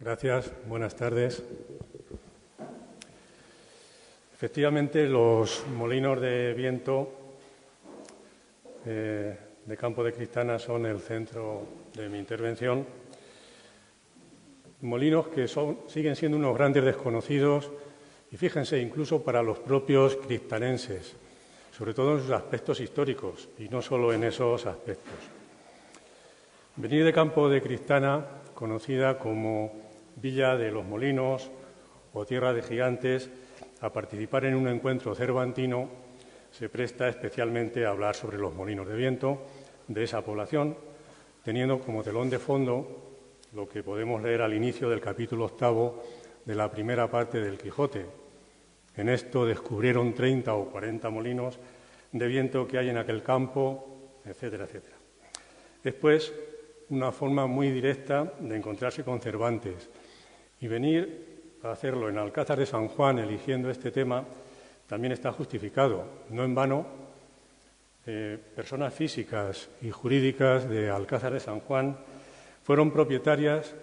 Gracias, buenas tardes. Efectivamente, los molinos de viento de Campo de Cristana son el centro de mi intervención. Molinos que siguen siendo unos grandes desconocidos y fíjense, incluso para los propios cristanenses, sobre todo en sus aspectos históricos y no solo en esos aspectos. Venir de Campo de Cristana, conocida como Villa de los Molinos o Tierra de Gigantes, a participar en un encuentro cervantino, se presta especialmente a hablar sobre los molinos de viento de esa población, teniendo como telón de fondo lo que podemos leer al inicio del capítulo 8 de la primera parte del Quijote. En esto descubrieron 30 o 40 molinos de viento que hay en aquel campo, etcétera, etcétera. Después, una forma muy directa de encontrarse con Cervantes y venir a hacerlo en Alcázar de San Juan, eligiendo este tema, también está justificado. No en vano, personas físicas y jurídicas de Alcázar de San Juan fueron propietarias,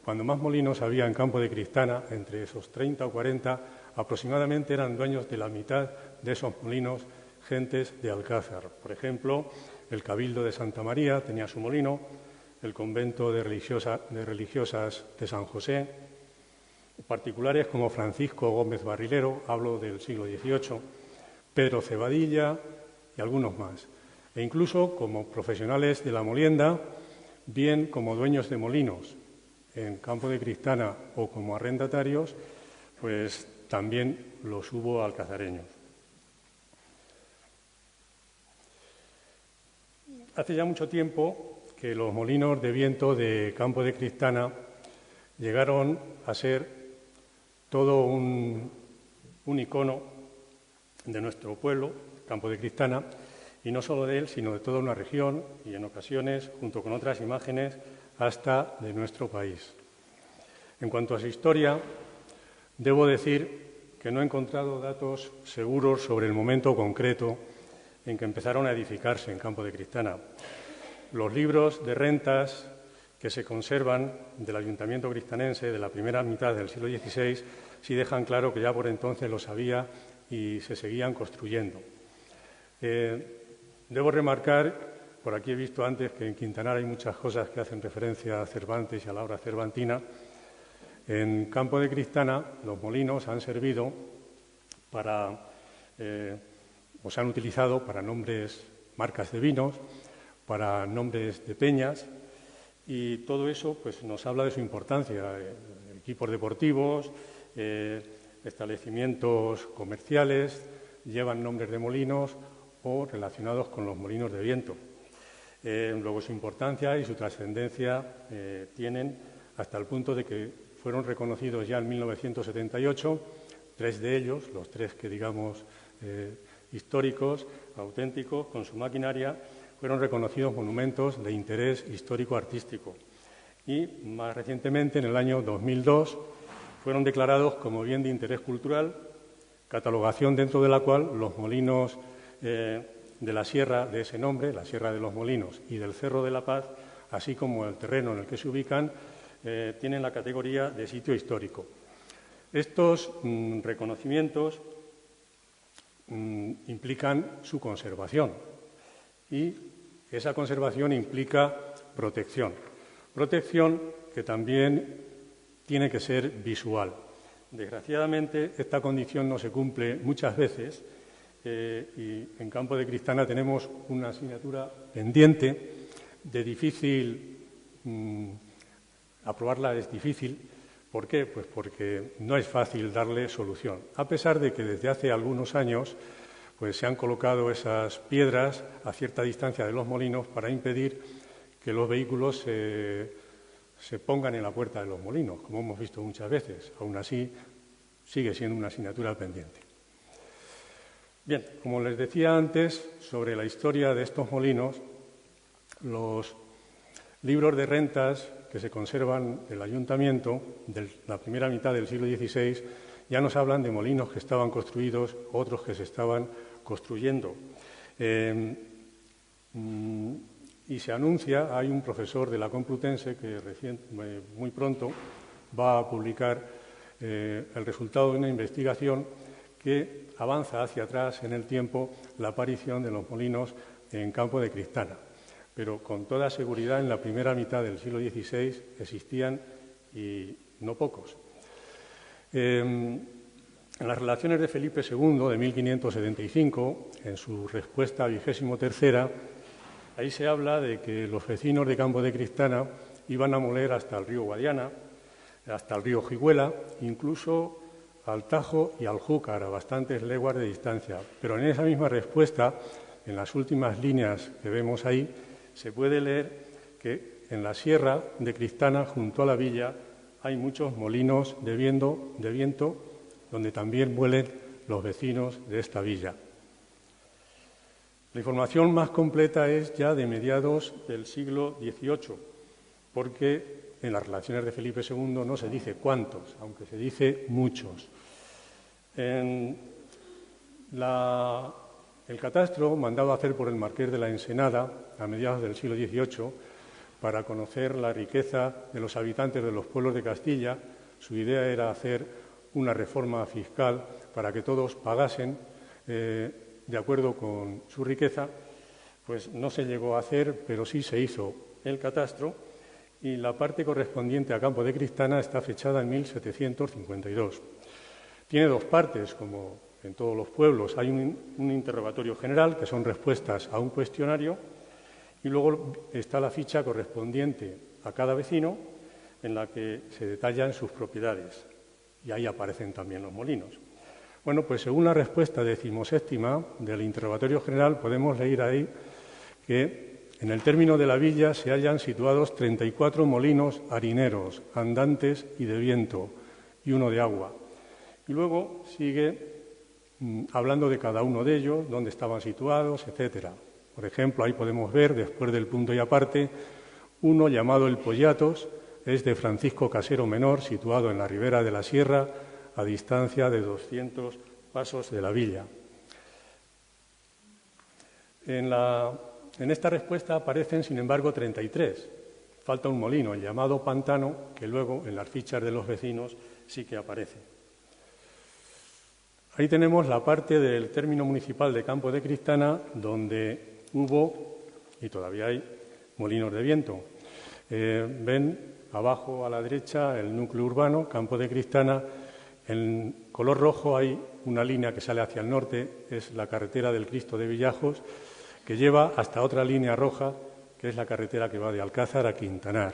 cuando más molinos había en Campo de Cristana, entre esos 30 o 40, aproximadamente eran dueños de la mitad de esos molinos, gentes de Alcázar. Por ejemplo, el Cabildo de Santa María tenía su molino, el convento de religiosas de San José, particulares como Francisco Gómez Barrilero, hablo del siglo XVIII, Pedro Cebadilla y algunos más, e incluso como profesionales de la molienda, bien como dueños de molinos en Campo de Cristana o como arrendatarios, pues también los hubo alcazareños. Hace ya mucho tiempo que los molinos de viento de Campo de Cristana llegaron a ser todo un icono de nuestro pueblo, Campo de Cristana, y no solo de él, sino de toda una región y en ocasiones, junto con otras imágenes, hasta de nuestro país. En cuanto a su historia, debo decir que no he encontrado datos seguros sobre el momento concreto en que empezaron a edificarse en Campo de Cristana. Los libros de rentas que se conservan del Ayuntamiento cristanense de la primera mitad del siglo XVI sí dejan claro que ya por entonces los había y se seguían construyendo. Debo remarcar, por aquí he visto antes que en Quintanar hay muchas cosas que hacen referencia a Cervantes y a la obra cervantina. En Campo de Cristana los molinos han servido para, o se han utilizado para nombres, marcas de vinos, para nombres de peñas, y todo eso pues, nos habla de su importancia. Equipos deportivos, establecimientos comerciales llevan nombres de molinos o relacionados con los molinos de viento. Luego su importancia y su trascendencia tienen hasta el punto de que fueron reconocidos ya en 1978, 3 de ellos, los 3 que digamos históricos, auténticos, con su maquinaria, fueron reconocidos monumentos de interés histórico-artístico. Y más recientemente, en el año 2002, fueron declarados como bien de interés cultural, catalogación dentro de la cual los molinos de la sierra de ese nombre, la Sierra de los Molinos, y del Cerro de la Paz, así como el terreno en el que se ubican, tienen la categoría de sitio histórico. Estos reconocimientos implican su conservación y esa conservación implica protección. Protección que también tiene que ser visual. Desgraciadamente, esta condición no se cumple muchas veces y en Campo de Cristana tenemos una asignatura pendiente de difícil, aprobarla es difícil. ¿Por qué? Pues porque no es fácil darle solución, a pesar de que desde hace algunos años pues se han colocado esas piedras a cierta distancia de los molinos para impedir que los vehículos se pongan en la puerta de los molinos, como hemos visto muchas veces. Aún así, sigue siendo una asignatura pendiente. Bien, como les decía antes, sobre la historia de estos molinos, los libros de rentas que se conservan del Ayuntamiento de la primera mitad del siglo XVI ya nos hablan de molinos que estaban construidos, otros que se estaban construyendo. Y se anuncia, hay un profesor de la Complutense que muy pronto va a publicar el resultado de una investigación que avanza hacia atrás en el tiempo la aparición de los molinos en Campo de Cristana. Pero con toda seguridad en la primera mitad del siglo XVI existían, y no pocos. En las relaciones de Felipe II de 1575, en su respuesta 23ª, ahí se habla de que los vecinos de Campo de Cristana iban a moler hasta el río Guadiana, hasta el río Jiguela, incluso al Tajo y al Júcar, a bastantes leguas de distancia. Pero en esa misma respuesta, en las últimas líneas que vemos ahí, se puede leer que en la sierra de Cristana, junto a la villa, hay muchos molinos de viento, donde también muelen los vecinos de esta villa. La información más completa es ya de mediados del siglo XVIII, porque en las relaciones de Felipe II no se dice cuántos, aunque se dice muchos. El catastro, mandado a hacer por el marqués de la Ensenada a mediados del siglo XVIII, para conocer la riqueza de los habitantes de los pueblos de Castilla, su idea era hacer una reforma fiscal para que todos pagasen de acuerdo con su riqueza. Pues no se llegó a hacer, pero sí se hizo el catastro, y la parte correspondiente a Campo de Cristana está fechada en 1752. Tiene dos partes, como en todos los pueblos. Hay un interrogatorio general, que son respuestas a un cuestionario, y luego está la ficha correspondiente a cada vecino, en la que se detallan sus propiedades, y ahí aparecen también los molinos. Bueno, pues según la respuesta 17ª del interrogatorio general, podemos leer ahí que en el término de la villa se hallan situados 34 molinos harineros, andantes y de viento, y uno de agua. Y luego sigue hablando de cada uno de ellos, dónde estaban situados, etcétera. Por ejemplo, ahí podemos ver, después del punto y aparte, uno llamado El Pollatos, es de Francisco Casero Menor, situado en la ribera de la sierra, a distancia de 200 pasos de la villa. En esta respuesta aparecen, sin embargo, 33. Falta un molino, el llamado Pantano, que luego en las fichas de los vecinos sí que aparece. Ahí tenemos la parte del término municipal de Campo de Cristana, donde hubo, y todavía hay, molinos de viento. Ven abajo a la derecha el núcleo urbano, Campo de Cristana. En color rojo hay una línea que sale hacia el norte, es la carretera del Cristo de Villajos, que lleva hasta otra línea roja, que es la carretera que va de Alcázar a Quintanar.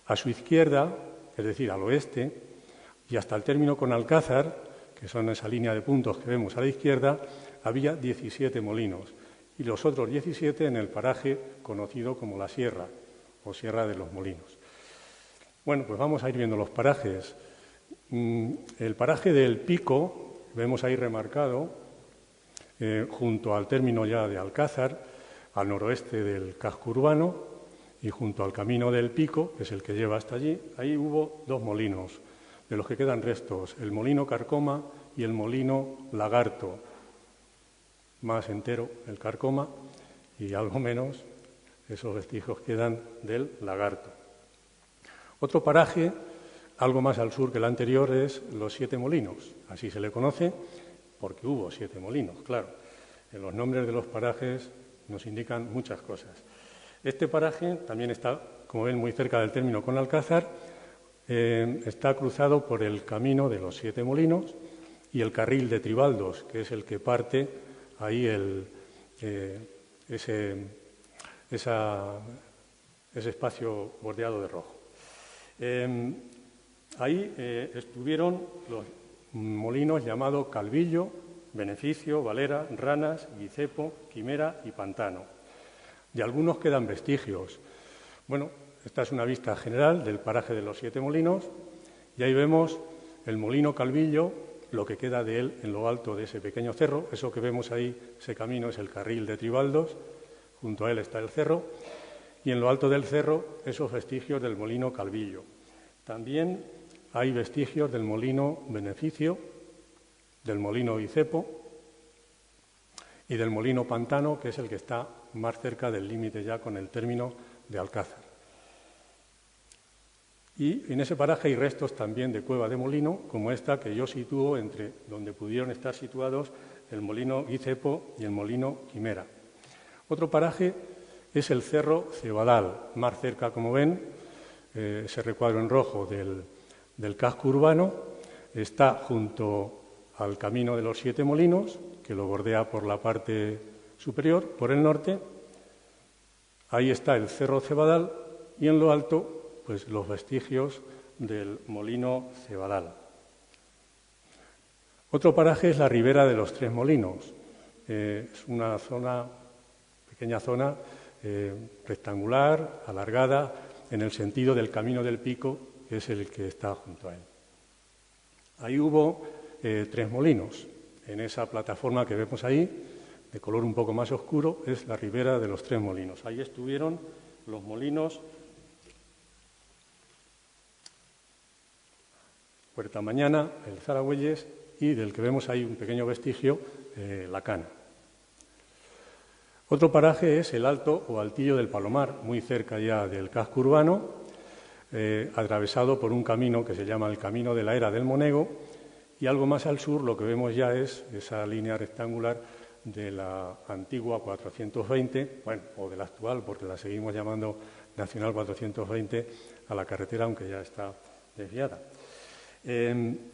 A su izquierda, es decir, al oeste, y hasta el término con Alcázar, que son esa línea de puntos que vemos a la izquierda, había 17 molinos, y los otros 17 en el paraje conocido como la Sierra, o Sierra de los Molinos. Bueno, pues vamos a ir viendo los parajes. El paraje del Pico, vemos ahí remarcado, junto al término ya de Alcázar, al noroeste del casco urbano, y junto al camino del Pico, que es el que lleva hasta allí, ahí hubo dos molinos, de los que quedan restos, el molino Carcoma y el molino Lagarto, más entero el Carcoma y algo menos esos vestigios quedan del Lagarto. Otro paraje, algo más al sur que el anterior, es los Siete Molinos. Así se le conoce porque hubo 7 molinos, claro. En los nombres de los parajes nos indican muchas cosas. Este paraje también está, como ven, muy cerca del término con Alcázar. Está cruzado por el camino de los 7 molinos y el carril de Tribaldos, que es el que parte ahí ese espacio bordeado de rojo. Ahí estuvieron los molinos llamados Calvillo, Beneficio, Valera, Ranas, Guicepo, Quimera y Pantano. De algunos quedan vestigios. Bueno, esta es una vista general del paraje de los 7 molinos y ahí vemos el molino Calvillo, lo que queda de él en lo alto de ese pequeño cerro. Eso que vemos ahí, ese camino, es el carril de Tribaldos. Junto a él está el cerro y en lo alto del cerro esos vestigios del molino Calvillo. También hay vestigios del molino Beneficio, del molino Guicepo y del molino Pantano, que es el que está más cerca del límite ya con el término de Alcázar. Y en ese paraje hay restos también de cueva de molino, como esta que yo sitúo entre donde pudieron estar situados el molino Guicepo y el molino Quimera. Otro paraje es el Cerro Cebadal, más cerca, como ven, ese recuadro en rojo del casco urbano, está junto al Camino de los Siete Molinos, que lo bordea por la parte superior, por el norte. Ahí está el Cerro Cebadal y en lo alto pues los vestigios del molino Cebadal. Otro paraje es la ribera de los Tres Molinos. Es una pequeña zona rectangular, alargada, en el sentido del Camino del Pico, que es el que está junto a él. Ahí hubo 3 molinos. En esa plataforma que vemos ahí, de color un poco más oscuro, es la ribera de los Tres Molinos. Ahí estuvieron los molinos Puerta Mañana, el Zaragüelles y del que vemos ahí un pequeño vestigio, la Cana. Otro paraje es el Alto o Altillo del Palomar, muy cerca ya del casco urbano, atravesado por un camino que se llama el Camino de la Era del Monego, y algo más al sur lo que vemos ya es esa línea rectangular de la antigua 420, bueno, o de la actual, porque la seguimos llamando Nacional 420, a la carretera, aunque ya está desviada.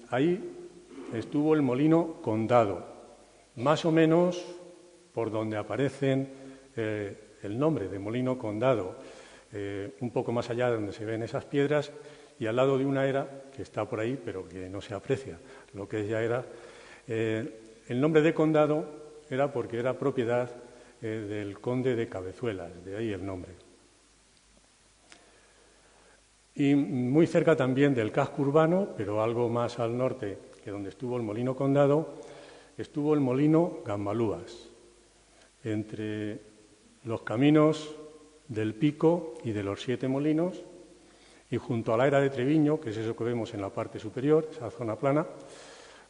Ahí estuvo el molino Condado, más o menos por donde aparecen el nombre de molino Condado, un poco más allá de donde se ven esas piedras y al lado de una era que está por ahí, pero que no se aprecia lo que ya era. El nombre de Condado era porque era propiedad del conde de Cabezuelas, de ahí el nombre. Y muy cerca también del casco urbano, pero algo más al norte que donde estuvo el molino Condado, estuvo el molino Gambalúas, entre los caminos del Pico y de los Siete Molinos, y junto a la era de Treviño, que es eso que vemos en la parte superior, esa zona plana,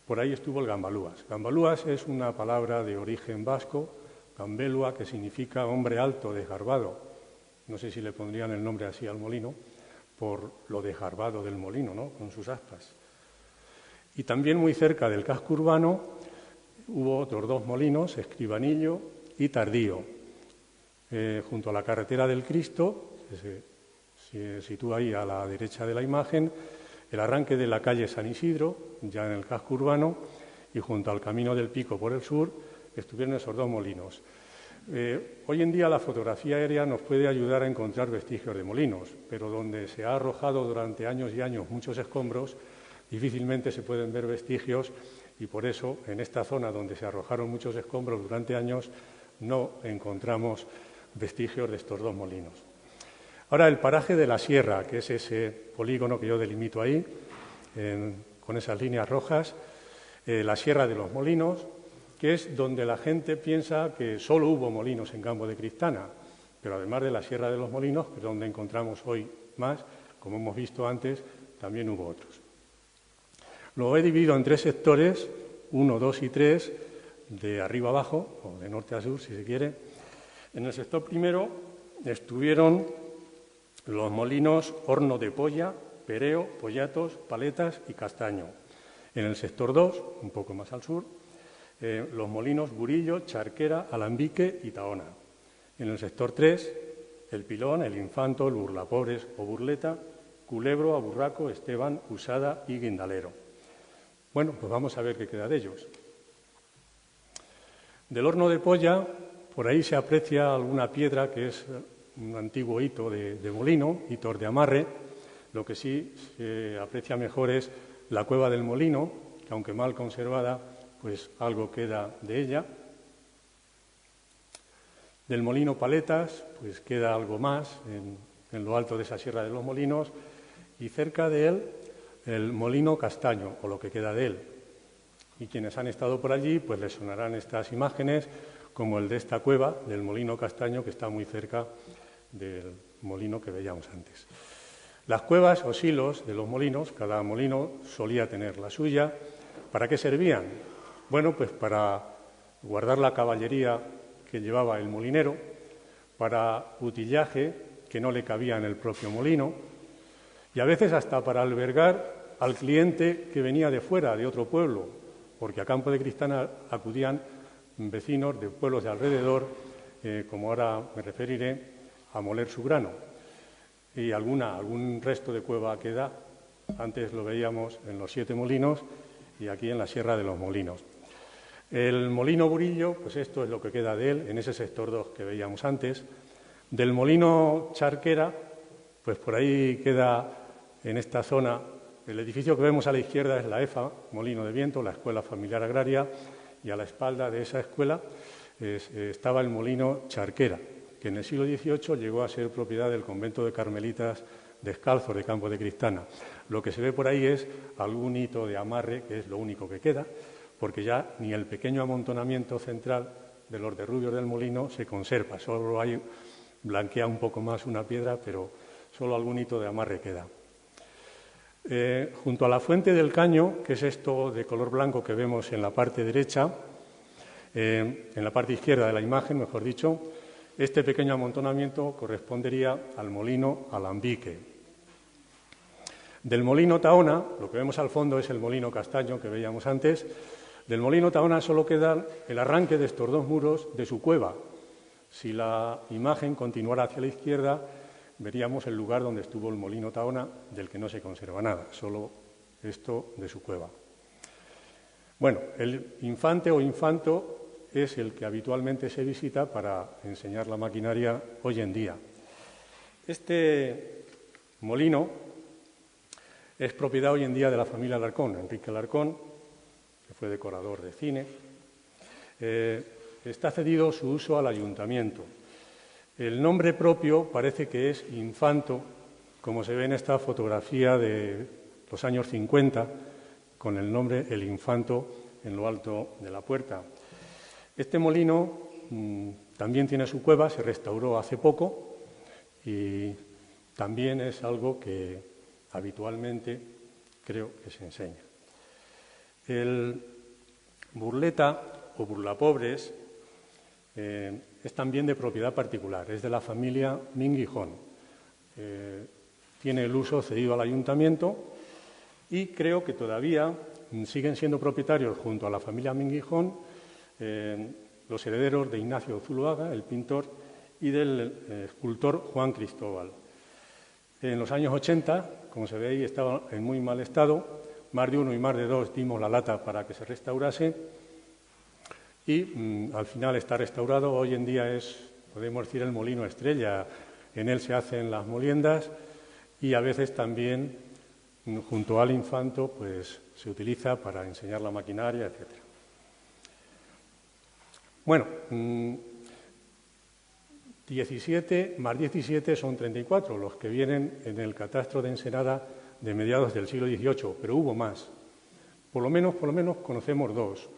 por ahí estuvo el Gambalúas. Gambalúas es una palabra de origen vasco, gambelua, que significa hombre alto, desgarbado. No sé si le pondrían el nombre así al molino, por lo desgarbado del molino, ¿no?, con sus aspas. Y también muy cerca del casco urbano hubo otros 2 molinos, Escribanillo y Tardío, junto a la carretera del Cristo, que se sitúa ahí a la derecha de la imagen, el arranque de la calle San Isidro, ya en el casco urbano, y junto al Camino del Pico por el sur, estuvieron esos 2 molinos. Hoy en día la fotografía aérea nos puede ayudar a encontrar vestigios de molinos, pero donde se ha arrojado durante años y años muchos escombros, difícilmente se pueden ver vestigios y por eso en esta zona donde se arrojaron muchos escombros durante años no encontramos vestigios de estos 2 molinos. Ahora el paraje de la Sierra, que es ese polígono que yo delimito ahí, con esas líneas rojas, la Sierra de los Molinos, que es donde la gente piensa que solo hubo molinos en Campo de Cristana, pero además de la Sierra de los Molinos, que es donde encontramos hoy más, como hemos visto antes, también hubo otros. Lo he dividido en 3 sectores, 1, 2 y 3, de arriba abajo, o de norte a sur, si se quiere. En el sector primero estuvieron los molinos Horno de Polla, Pereo, Pollatos, Paletas y Castaño. En el sector 2, un poco más al sur, los molinos Burillo, Charquera, Alambique y Tahona. En el sector 3, el Pilón, el Infanto, el Burlapobres o Burleta, Culebro, Aburraco, Esteban, Usada y Guindalero. Bueno, pues vamos a ver qué queda de ellos. Del Horno de Polla, por ahí se aprecia alguna piedra que es un antiguo hito de molino, hitos de amarre. Lo que sí se aprecia mejor es la cueva del molino, que aunque mal conservada, pues algo queda de ella. Del molino Paletas, pues queda algo más en lo alto de esa Sierra de los Molinos, y cerca de él el molino Castaño, o lo que queda de él. Y quienes han estado por allí, pues les sonarán estas imágenes, como el de esta cueva del molino Castaño, que está muy cerca del molino que veíamos antes. Las cuevas o silos de los molinos, cada molino solía tener la suya. ¿Para qué servían? Bueno, pues para guardar la caballería que llevaba el molinero, para utillaje que no le cabía en el propio molino, y a veces hasta para albergar al cliente que venía de fuera, de otro pueblo, porque a Campo de Cristana acudían vecinos de pueblos de alrededor, como ahora me referiré, a moler su grano. Y algún resto de cueva queda. Antes lo veíamos en los 7 molinos y aquí en la Sierra de los Molinos. El molino Burillo, pues esto es lo que queda de él, en ese sector 2 que veíamos antes. Del molino Charquera, pues por ahí queda en esta zona, el edificio que vemos a la izquierda es la EFA, Molino de Viento, la Escuela Familiar Agraria, y a la espalda de esa escuela estaba el molino Charquera, que en el siglo XVIII llegó a ser propiedad del convento de Carmelitas Descalzos de Campo de Cristana. Lo que se ve por ahí es algún hito de amarre, que es lo único que queda, porque ya ni el pequeño amontonamiento central de los derrubios del molino se conserva, solo hay, blanquea un poco más una piedra, pero solo algún hito de amarre queda. Junto a la fuente del caño, que es esto de color blanco que vemos en la parte derecha, en la parte izquierda de la imagen, mejor dicho, este pequeño amontonamiento correspondería al molino Alambique. Del molino Tahona, lo que vemos al fondo es el molino Castaño que veíamos antes. Del molino Tahona solo queda el arranque de estos 2 muros de su cueva. Si la imagen continuara hacia la izquierda, veríamos el lugar donde estuvo el molino Tahona, del que no se conserva nada, solo esto de su cueva. Bueno, el infante o infanto es el que habitualmente se visita para enseñar la maquinaria hoy en día. Este molino es propiedad hoy en día de la familia Alarcón, Enrique Alarcón, que fue decorador de cine. Está cedido su uso al ayuntamiento. El nombre propio parece que es Infanto, como se ve en esta fotografía de los años 50, con el nombre El Infanto en lo alto de la puerta. Este molino también tiene su cueva, se restauró hace poco y también es algo que habitualmente creo que se enseña. El burleta o burlapobres es también de propiedad particular, es de la familia Minguijón. Tiene el uso cedido al ayuntamiento y creo que todavía siguen siendo propietarios junto a la familia Minguijón los herederos de Ignacio Zuloaga, el pintor, y del escultor Juan Cristóbal. En los años 80, como se ve ahí, estaba en muy mal estado. Más de uno y más de dos dimos la lata para que se restaurase y al final está restaurado. Hoy en día es, podemos decir, el molino estrella. En él se hacen las moliendas y a veces también, junto al Infanto, pues se utiliza para enseñar la maquinaria, etcétera. Bueno, 17 más 17 son 34, los que vienen en el catastro de Ensenada de mediados del siglo XVIII, pero hubo más. Por lo menos conocemos 2.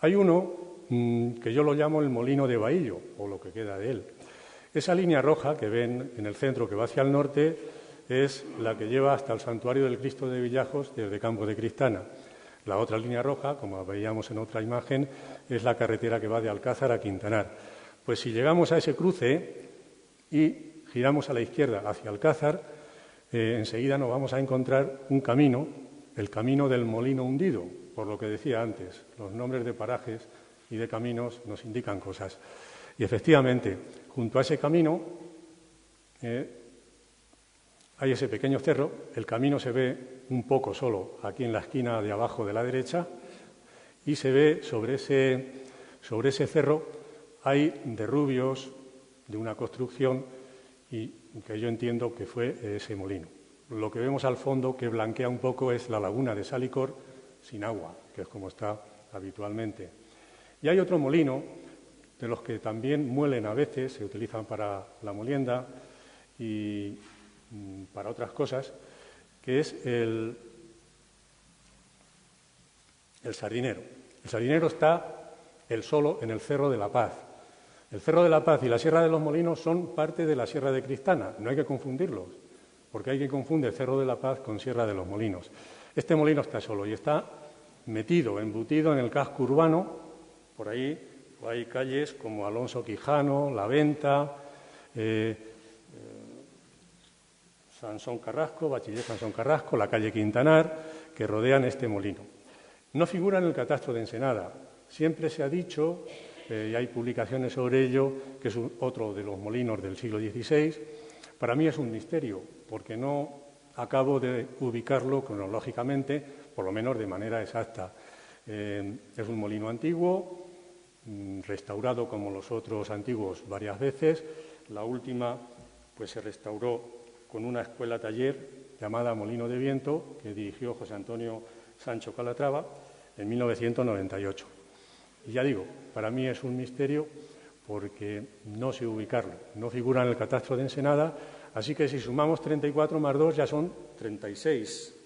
Hay uno que yo lo llamo el molino de Bahillo, o lo que queda de él. Esa línea roja que ven en el centro que va hacia el norte es la que lleva hasta el santuario del Cristo de Villajos desde Campo de Cristana. La otra línea roja, como veíamos en otra imagen, es la carretera que va de Alcázar a Quintanar. Pues si llegamos a ese cruce y giramos a la izquierda hacia Alcázar, enseguida nos vamos a encontrar un camino, el camino del Molino Hundido, por lo que decía antes. Los nombres de parajes y de caminos nos indican cosas. Y efectivamente, junto a ese camino hay ese pequeño cerro, el camino se ve un poco solo aquí en la esquina de abajo de la derecha y se ve sobre ese cerro hay derrubios de una construcción y que yo entiendo que fue ese molino. Lo que vemos al fondo que blanquea un poco es la laguna de Salicor sin agua, que es como está habitualmente. Y hay otro molino de los que también muelen a veces, se utilizan para la molienda y para otras cosas, que es el Sardinero. El Sardinero está él solo en el Cerro de la Paz. El Cerro de la Paz y la Sierra de los Molinos son parte de la Sierra de Cristana, no hay que confundirlos, porque hay que confundir Cerro de la Paz con Sierra de los Molinos. Este molino está solo y está metido, embutido en el casco urbano. Por ahí hay calles como Alonso Quijano, La Venta, Sansón Carrasco, Bachiller Sansón Carrasco, la calle Quintanar, que rodean este molino. No figura en el catastro de Ensenada. Siempre se ha dicho, y hay publicaciones sobre ello, que es otro de los molinos del siglo XVI. Para mí es un misterio, porque no acabo de ubicarlo cronológicamente, por lo menos de manera exacta. Es un molino antiguo, restaurado como los otros antiguos varias veces. La última pues se restauró con una escuela-taller llamada Molino de Viento, que dirigió José Antonio Sancho Calatrava en 1998. Y ya digo, para mí es un misterio porque no sé ubicarlo, no figura en el catastro de Ensenada, así que si sumamos 34 más 2 ya son 36,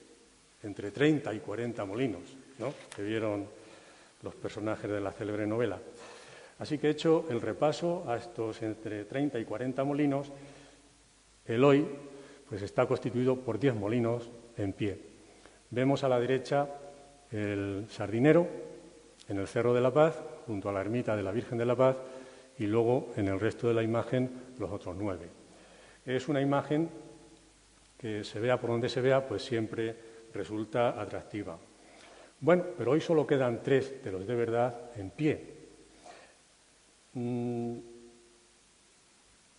entre 30 y 40 molinos, ¿no?, que vieron los personajes de la célebre novela. Así que he hecho el repaso a estos entre 30 y 40 molinos. El hoy pues está constituido por 10 molinos en pie. Vemos a la derecha el Sardinero en el Cerro de la Paz, junto a la ermita de la Virgen de la Paz, y luego en el resto de la imagen los otros 9. Es una imagen que se vea por donde se vea, pues siempre resulta atractiva. Bueno, pero hoy solo quedan 3 de los de verdad en pie.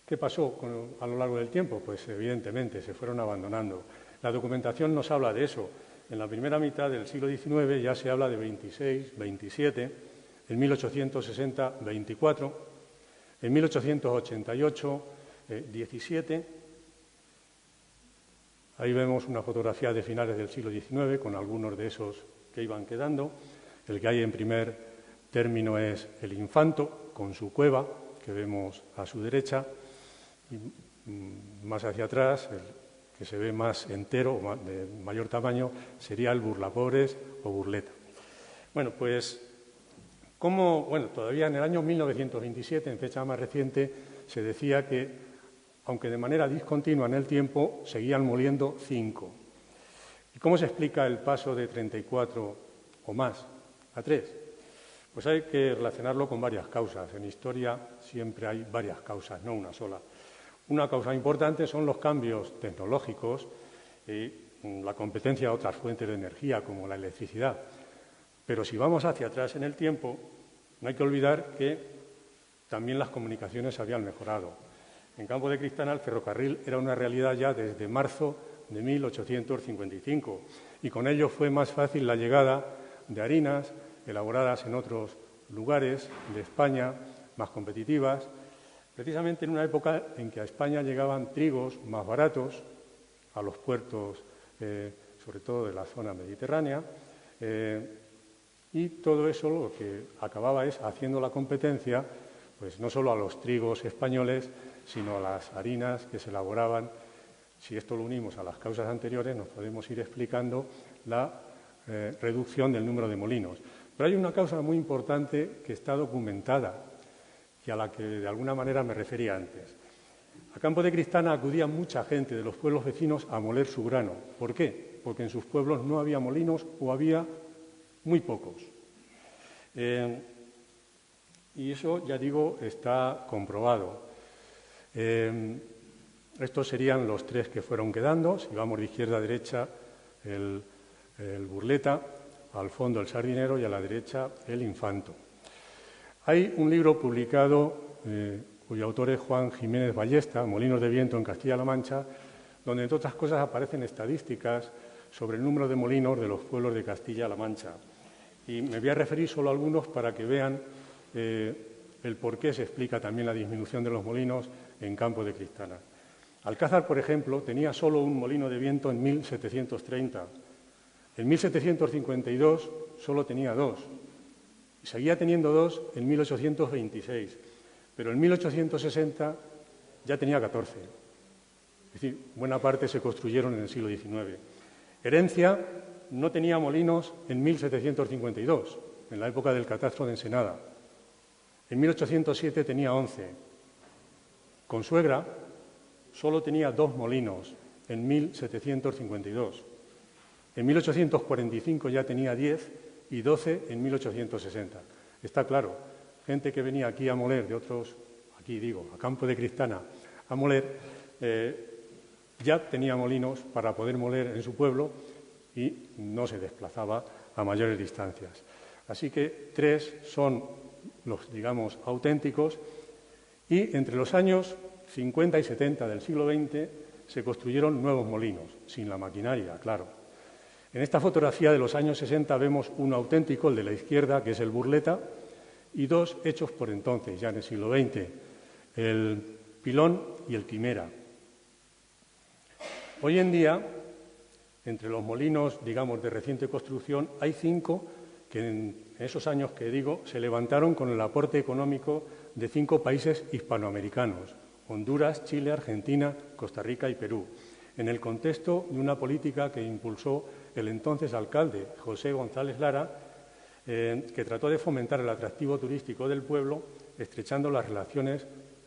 ¿Qué pasó a lo largo del tiempo? Pues evidentemente se fueron abandonando. La documentación nos habla de eso. En la primera mitad del siglo XIX ya se habla de 26, 27, en 1860, 24, en 1888, 17. Ahí vemos una fotografía de finales del siglo XIX con algunos de esos que iban quedando. El que hay en primer término es el Infanto, con su cueva, que vemos a su derecha, y más hacia atrás, el que se ve más entero, de mayor tamaño, sería el Burlapobres o Burleta. Bueno, pues, todavía en el año 1927, en fecha más reciente, se decía que, aunque de manera discontinua en el tiempo, seguían moliendo 5. ¿Y cómo se explica el paso de 34 o más a 3? Pues hay que relacionarlo con varias causas. En historia siempre hay varias causas, no una sola. Una causa importante son los cambios tecnológicos y la competencia de otras fuentes de energía, como la electricidad. Pero si vamos hacia atrás en el tiempo, no hay que olvidar que también las comunicaciones habían mejorado. En Campo de Cristana el ferrocarril era una realidad ya desde marzo de 1855 y con ello fue más fácil la llegada de harinas elaboradas en otros lugares de España, más competitivas, precisamente en una época en que a España llegaban trigos más baratos a los puertos, sobre todo de la zona mediterránea, y todo eso lo que acababa es haciendo la competencia, pues no solo a los trigos españoles, sino a las harinas que se elaboraban. Si esto lo unimos a las causas anteriores, nos podemos ir explicando la reducción del número de molinos. Pero hay una causa muy importante que está documentada y a la que de alguna manera me refería antes. A Campo de Cristana acudía mucha gente de los pueblos vecinos a moler su grano. ¿Por qué? Porque en sus pueblos no había molinos o había muy pocos. Y eso, ya digo, está comprobado. Estos serían los 3 que fueron quedando. Si vamos de izquierda a derecha, el Burleta, al fondo el Sardinero y a la derecha el Infanto. Hay un libro publicado cuyo autor es Juan Jiménez Ballesta, Molinos de Viento en Castilla-La Mancha, donde entre otras cosas aparecen estadísticas sobre el número de molinos de los pueblos de Castilla-La Mancha. Y me voy a referir solo a algunos para que vean el por qué se explica también la disminución de los molinos en Campo de Cristana. Alcázar, por ejemplo, tenía solo un molino de viento en 1730. En 1752 solo tenía 2. Y seguía teniendo 2 en 1826. Pero en 1860 ya tenía 14. Es decir, buena parte se construyeron en el siglo XIX. Herencia no tenía molinos en 1752, en la época del catastro de Ensenada. En 1807 tenía 11. Consuegra solo tenía 2 molinos en 1752. En 1845 ya tenía 10 y 12 en 1860. Está claro, gente que venía aquí a moler de otros, aquí digo, a Campo de Cristana, a moler, ya tenía molinos para poder moler en su pueblo y no se desplazaba a mayores distancias. Así que 3 son los, digamos, auténticos, y entre los años 50 y 70 del siglo XX se construyeron nuevos molinos, sin la maquinaria, claro. En esta fotografía de los años 60 vemos uno auténtico, el de la izquierda, que es el Burleta, y 2 hechos por entonces, ya en el siglo XX, el Pilón y el Quimera. Hoy en día, entre los molinos, digamos, de reciente construcción, hay 5 que en esos años que digo se levantaron con el aporte económico de 5 países hispanoamericanos: Honduras, Chile, Argentina, Costa Rica y Perú, en el contexto de una política que impulsó el entonces alcalde José González Lara, que trató de fomentar el atractivo turístico del pueblo, estrechando las relaciones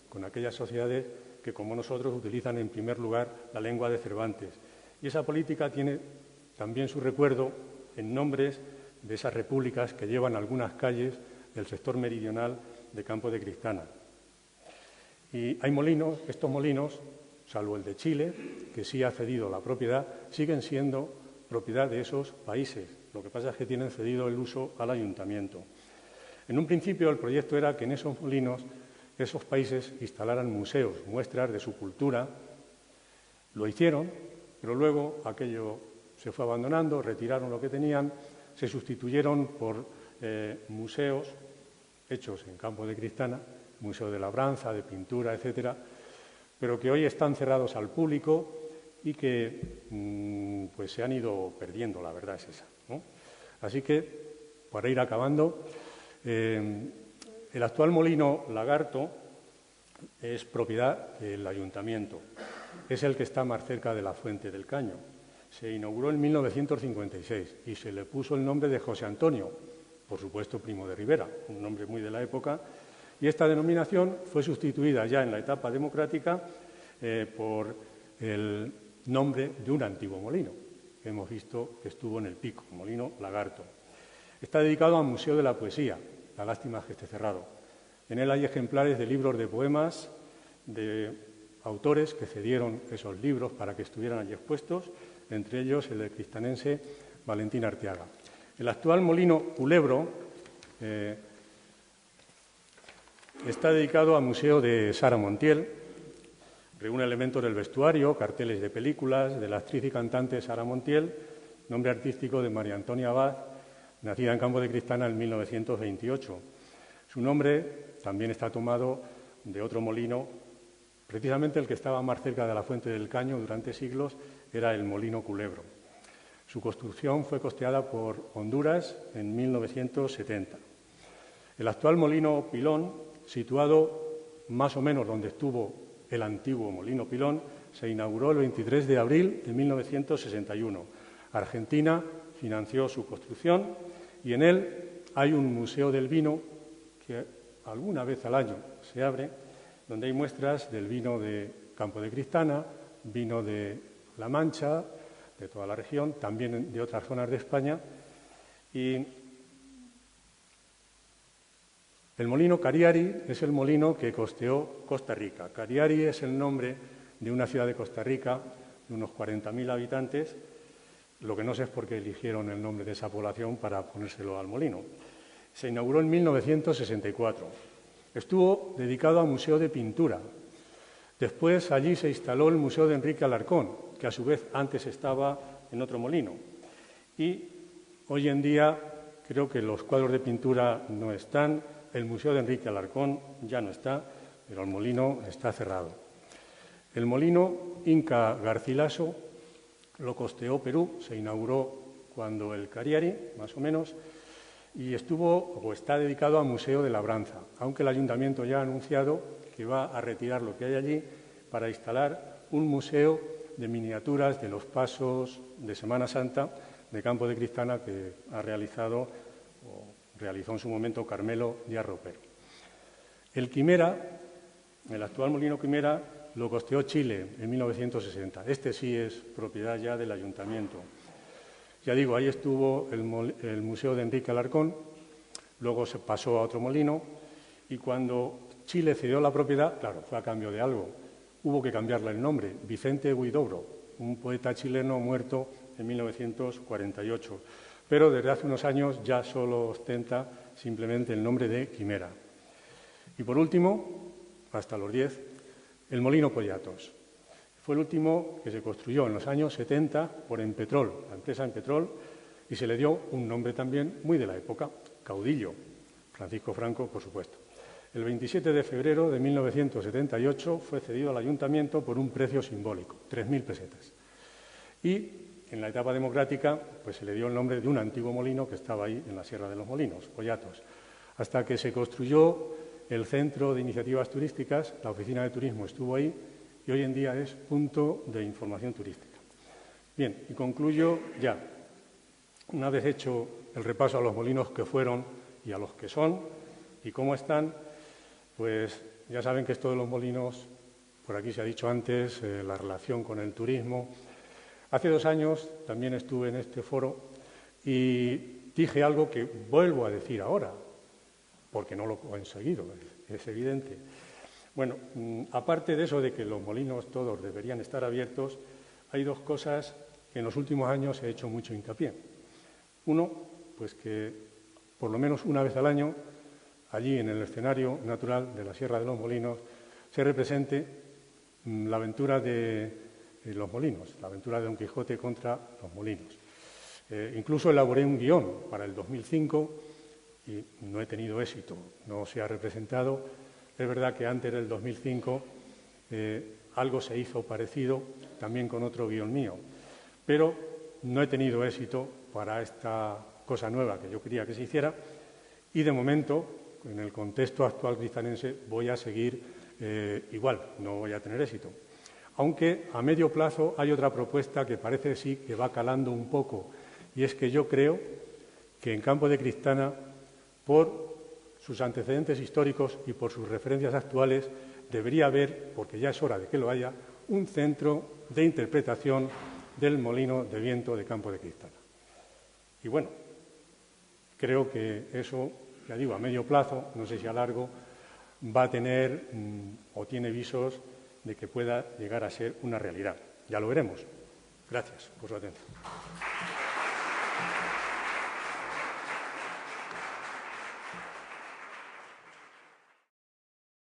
con aquellas sociedades que, como nosotros, utilizan en primer lugar la lengua de Cervantes. Y esa política tiene también su recuerdo en nombres de esas repúblicas que llevan algunas calles del sector meridional de Campo de Cristana. Y hay molinos, estos molinos, salvo el de Chile, que sí ha cedido la propiedad, siguen siendo propiedad de esos países. Lo que pasa es que tienen cedido el uso al ayuntamiento. En un principio el proyecto era que en esos molinos esos países instalaran museos, muestras de su cultura. Lo hicieron, pero luego aquello se fue abandonando, retiraron lo que tenían, se sustituyeron por museos hechos en Campo de Cristana, Museo de Labranza, de pintura, etcétera, pero que hoy están cerrados al público y que pues se han ido perdiendo, la verdad es esa, ¿no? Así que, para ir acabando, el actual molino Lagarto es propiedad del ayuntamiento. Es el que está más cerca de la Fuente del Caño. Se inauguró en 1956 y se le puso el nombre de José Antonio, por supuesto Primo de Rivera, un nombre muy de la época, y esta denominación fue sustituida ya en la etapa democrática por el nombre de un antiguo molino, que hemos visto que estuvo en el Pico, Molino Lagarto. Está dedicado al Museo de la Poesía, la lástima es que esté cerrado. En él hay ejemplares de libros de poemas de autores que cedieron esos libros para que estuvieran allí expuestos, entre ellos el del cristanense Valentín Arteaga. El actual molino Culebro está dedicado al Museo de Sara Montiel. Reúne elementos del vestuario, carteles de películas de la actriz y cantante Sara Montiel, nombre artístico de María Antonia Abad, nacida en Campo de Cristana en 1928. Su nombre también está tomado de otro molino, precisamente el que estaba más cerca de la Fuente del Caño durante siglos, era el molino Culebro. Su construcción fue costeada por Honduras en 1970. El actual molino Pilón, situado más o menos donde estuvo el antiguo molino Pilón, se inauguró el 23 de abril de 1961. Argentina financió su construcción y en él hay un museo del vino que alguna vez al año se abre, donde hay muestras del vino de Campo de Cristana, vino de La Mancha, de toda la región, también de otras zonas de España. Y el molino Cariari es el molino que costeó Costa Rica. Cariari es el nombre de una ciudad de Costa Rica de unos 40.000 habitantes. Lo que no sé es por qué eligieron el nombre de esa población para ponérselo al molino. Se inauguró en 1964. Estuvo dedicado a museo de pintura. Después allí se instaló el Museo de Enrique Alarcón, que a su vez antes estaba en otro molino. Y hoy en día creo que los cuadros de pintura no están, el Museo de Enrique Alarcón ya no está, pero el molino está cerrado. El molino Inca Garcilaso lo costeó Perú, se inauguró cuando el Cariari, más o menos, y estuvo o está dedicado al Museo de Labranza, aunque el ayuntamiento ya ha anunciado que va a retirar lo que hay allí para instalar un museo de miniaturas de los pasos de Semana Santa de Campo de Cristana que ha realizado o realizó en su momento Carmelo Díaz Ropero. El Quimera, el actual molino Quimera, lo costeó Chile en 1960. Este sí es propiedad ya del ayuntamiento. Ya digo, ahí estuvo el Museo de Enrique Alarcón, luego se pasó a otro molino y cuando Chile cedió la propiedad, claro, fue a cambio de algo, hubo que cambiarle el nombre, Vicente Huidobro, un poeta chileno muerto en 1948, pero desde hace unos años ya solo ostenta simplemente el nombre de Quimera. Y por último, hasta los 10, el Molino Pollatos. Fue el último que se construyó en los años 70 por Empetrol, la empresa Empetrol, y se le dio un nombre también muy de la época, Caudillo, Francisco Franco, por supuesto. El 27 de febrero de 1978 fue cedido al ayuntamiento por un precio simbólico, 3.000 pesetas. Y en la etapa democrática pues se le dio el nombre de un antiguo molino que estaba ahí en la Sierra de los Molinos, Pollatos, hasta que se construyó el Centro de Iniciativas Turísticas, la Oficina de Turismo estuvo ahí y hoy en día es punto de información turística. Bien, y concluyo ya. Una vez hecho el repaso a los molinos que fueron y a los que son y cómo están, pues ya saben que esto de los molinos, por aquí se ha dicho antes, la relación con el turismo. Hace 2 años también estuve en este foro y dije algo que vuelvo a decir ahora, porque no lo he conseguido, es evidente. Bueno, aparte de eso de que los molinos todos deberían estar abiertos, hay 2 cosas que en los últimos años he hecho mucho hincapié. Uno, pues que por lo menos una vez al año, allí en el escenario natural de la Sierra de los Molinos, se represente la aventura de los molinos, la aventura de Don Quijote contra los molinos. Incluso elaboré un guión para el 2005 y no he tenido éxito, no se ha representado. Es verdad que antes del 2005 algo se hizo parecido, también con otro guión mío, pero no he tenido éxito para esta cosa nueva que yo quería que se hiciera y, de momento, en el contexto actual cristanense, voy a seguir igual, no voy a tener éxito. Aunque a medio plazo hay otra propuesta que parece sí que va calando un poco, y es que yo creo que en Campo de Cristana, por sus antecedentes históricos y por sus referencias actuales, debería haber, porque ya es hora de que lo haya, un centro de interpretación del molino de viento de Campo de Cristana. Y bueno, creo que eso, ya digo, a medio plazo, no sé si a largo, va a tener o tiene visos de que pueda llegar a ser una realidad. Ya lo veremos. Gracias por su atención.